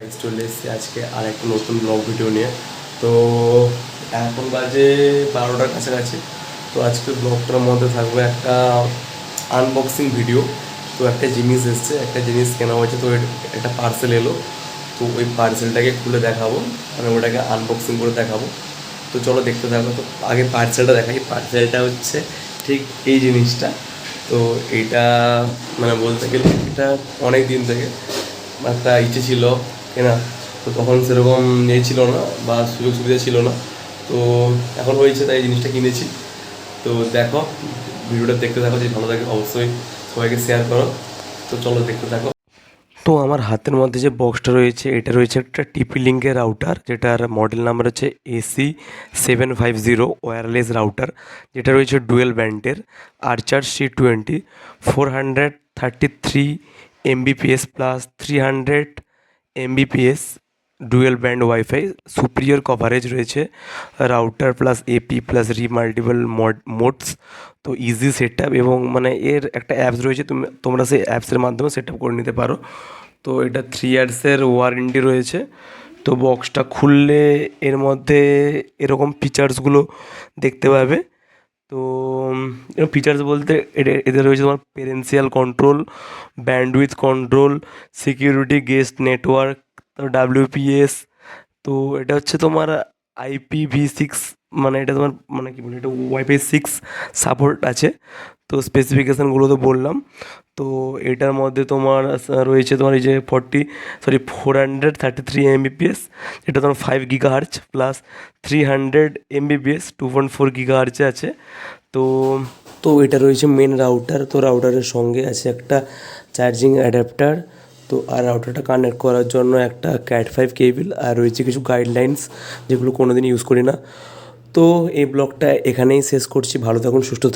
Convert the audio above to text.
চলে এসেছি আজকে আর একটা নতুন ব্লগ ভিডিও নিয়ে। তো এখন বাজে 12টার কাছাকাছি। তো আজকে ব্লগটার মধ্যে থাকবে একটা আনবক্সিং ভিডিও। তো একটা জিনিস এসছে, একটা জিনিস কেনা হয়েছে, তো একটা পার্সেল এলো। তো ওই পার্সেলটাকে খুলে দেখাবো, মানে ওটাকে আনবক্সিং করে দেখাবো। তো চলো দেখতে থাকো। তো আগে পার্সেলটা দেখাই। পার্সেলটা হচ্ছে ঠিক এই জিনিসটা। তো এইটা মানে বলতে গেলে এটা অনেক দিন থেকে একটা ইচ্ছে ছিল কেনা। তো তখন সেরকম ইয়ে ছিল না বা সুযোগ সুবিধা ছিল না। তো এখন হয়েছে, তাই এই জিনিসটা কিনেছি। তো দেখো, ভিডিওটা দেখতে থাকো, যদি ভালো লাগে অবশ্যই সবাইকে শেয়ার করো। তো চলো দেখতে থাকো। তো আমার হাতের মধ্যে যে বক্সটা রয়েছে, এটা রয়েছে একটা টিপি লিঙ্কের রাউটার, যেটার মডেল নাম্বার হচ্ছে AC750 ওয়্যারলেস রাউটার, যেটা রয়েছে ডুয়েল ব্যান্ডের Archer C20 433 Mbps plus 300 Mbps dual band wifi, superior coverage রয়েছে, router plus AP plus multiple modes. তো ইজি সেট আপ, এবং মানে এর একটা অ্যাপস রয়েছে, তোমরা সেই অ্যাপসের মাধ্যমে সেট আপ করে নিতে পারো। তো এটা 3 ইয়ার্সের ওয়ারেন্টি রয়েছে। তো বক্সটা খুললে এর মধ্যে এরকম ফিচার্সগুলো দেখতে পাবে। তো এর ফিচার্স বলতে এদের রয়েছে তোমার parental control, bandwidth control, security guest network, WPS। তো এটা হচ্ছে তোমার IPv6, মানে এটা তোমার মানে কী বলে, এটা Wi-Fi 6 সাপোর্ট আছে। তো স্পেসিফিকেশানগুলো তো বললাম। তো এটার মধ্যে তোমার রয়েছে তোমার এই যে 433 Mbps, এটা তোমার 5 GHz প্লাস 300 Mbps 2.4 GHz আছে। তো তো এটা রয়েছে মেন রাউটার। তো রাউটারের সঙ্গে আছে একটা চার্জিং অ্যাডাপ্টার। তো আর রাউটারটা কানেক্ট করার জন্য একটা Cat5 কেবিল, আর রয়েছে কিছু গাইডলাইন্স যেগুলো কোনো দিন ইউজ করি না। তো এই ব্লগটা এখানেই শেষ করছি। ভালো থাকুন, সুস্থ থাকুন।